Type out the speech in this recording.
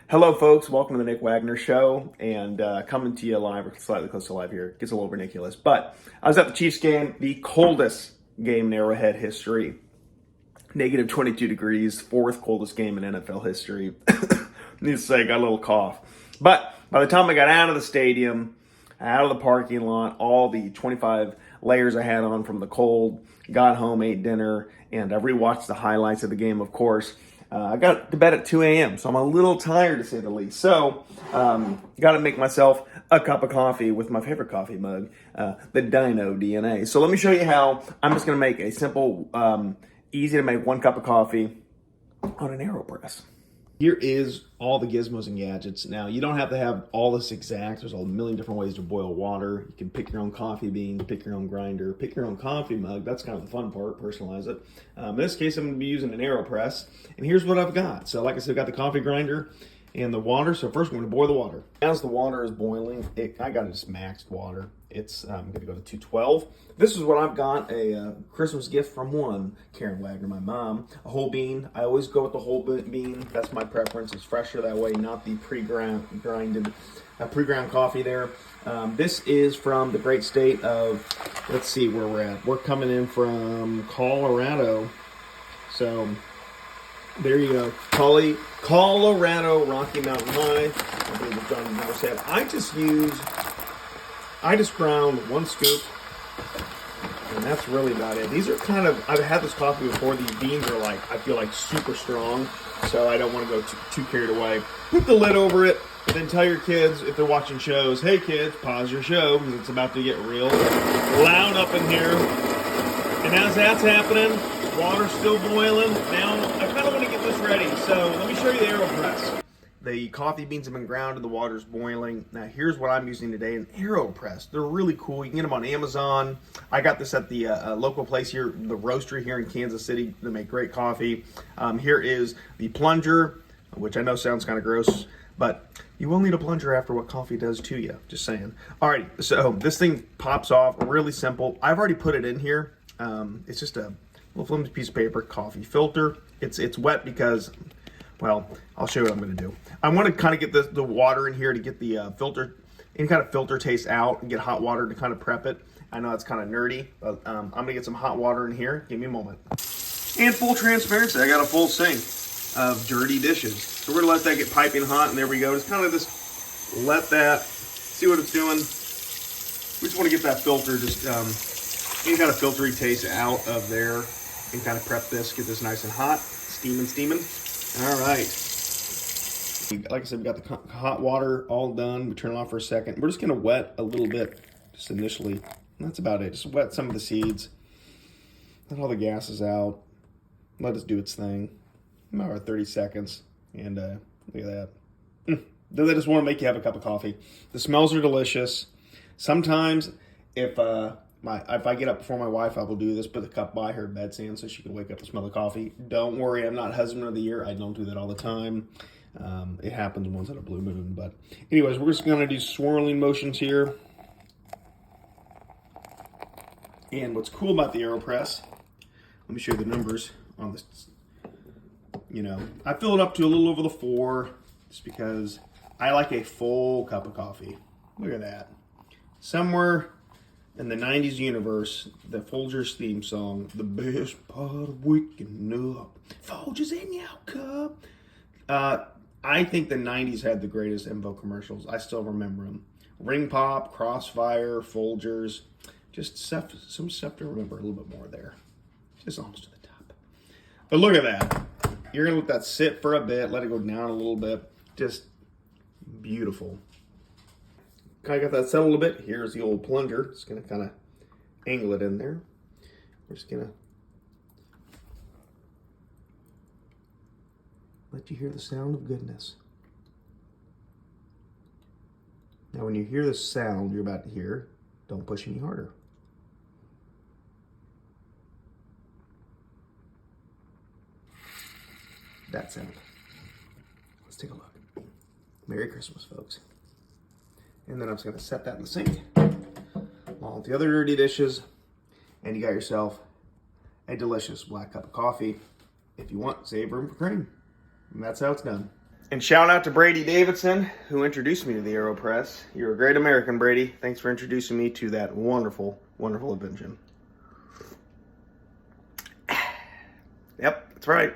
Hello, folks. Welcome to the Nick Wagner Show, and coming to you live, or slightly close to live here. It gets a little ridiculous, but I was at the Chiefs game, the coldest game in Arrowhead history. Negative 22 degrees, fourth coldest game in NFL history. Needless to say, I got a little cough. But by the time I got out of the stadium, out of the parking lot, all the 25 layers I had on from the cold, got home, ate dinner, and I rewatched the highlights of the game, of course. I got to bed at 2 a.m., so I'm a little tired to say the least. So, got to make myself a cup of coffee with my favorite coffee mug, the Dino DNA. So let me show you how. I'm just going to make a simple, easy to make 1 cup of coffee on an AeroPress. Here is all the gizmos and gadgets. Now, you don't have to have all this exact. There's a million different ways to boil water. You can pick your own coffee beans, pick your own grinder, pick your own coffee mug. That's kind of the fun part, personalize it. In this case, I'm going to be using an AeroPress. And here's what I've got. So like I said, I've got the coffee grinder and the water. So first, we're going to boil the water. As the water is boiling, I got it just maxed water. I'm going to go to 212. This is what I've got, a Christmas gift from Karen Wagner, my mom. A whole bean. I always go with the whole bean. That's my preference. It's fresher that way, not the pre-ground coffee there. This is from the great state of, let's see where we're at. We're coming in from Colorado. So there you go. Colorado Rocky Mountain High. I believe it's John Moore said. I just ground 1 scoop, and that's really about it. These are kind of, I've had this coffee before. These beans are like, I feel like super strong, so I don't want to go too carried away. Put the lid over it, and then tell your kids, if they're watching shows, hey kids, pause your show, because it's about to get real loud up in here. And as that's happening, water's still boiling. Now, I kind of want to get this ready, so let me show you the AeroPress. The coffee beans have been ground and the water's boiling. Now, here's what I'm using today, an AeroPress. They're really cool. You can get them on Amazon. I got this at the local place here, the Roastery here in Kansas City. They make great coffee. Here is the plunger, which I know sounds kind of gross, but you will need a plunger after what coffee does to you. Just saying. All right, so this thing pops off, really simple. I've already put it in here. It's just a little flimsy piece of paper, coffee filter. It's wet because, well, I'll show you what I'm going to do. I want to kind of get the water in here to get the any kind of filter taste out, and get hot water to kind of prep it. I know it's kind of nerdy, but I'm going to get some hot water in here. Give me a moment. And full transparency, I got a full sink of dirty dishes. So we're going to let that get piping hot, and there we go. Just kind of just let that, see what it's doing. We just want to get that filter, just any kind of filtery taste out of there, and kind of prep this, get this nice and hot, steaming. All right. Like I said, we got the hot water all done. We turn it off for a second. We're just going to wet a little bit just initially. And that's about it. Just wet some of the seeds. Let all the gases out. Let it do its thing. About 30 seconds. And look at that. They just want to make you have a cup of coffee. The smells are delicious. Sometimes if I get up before my wife, I will do this, put the cup by her bedstand so she can wake up and smell the coffee. Don't worry, I'm not husband of the year. I don't do that all the time. It happens once in a blue moon. But anyways, we're just going to do swirling motions here. And what's cool about the AeroPress, let me show you the numbers on this. You know, I fill it up to a little over the 4 just because I like a full cup of coffee. Look at that. Somewhere in the 90s universe, the Folgers theme song, the best part of waking up, Folgers in your cup. I think the 90s had the greatest info commercials. I still remember them. Ring Pop, Crossfire, Folgers, just some stuff to remember a little bit more there. Just almost to the top. But look at that. You're going to let that sit for a bit, let it go down a little bit. Just beautiful. Kind of got that set a little bit. Here's the old plunger. Just going to kind of angle it in there. We're just going to let you hear the sound of goodness. Now, when you hear the sound you're about to hear, don't push any harder. That sound. Let's take a look. Merry Christmas, folks. And then I'm just going to set that in the sink along with the other dirty dishes, and you got yourself a delicious black cup of coffee. If you want, save room for cream. And that's how it's done. And shout out to Brady Davidson, who introduced me to the AeroPress. You're a great American, Brady. Thanks for introducing me to that wonderful, wonderful invention. Yep, that's right.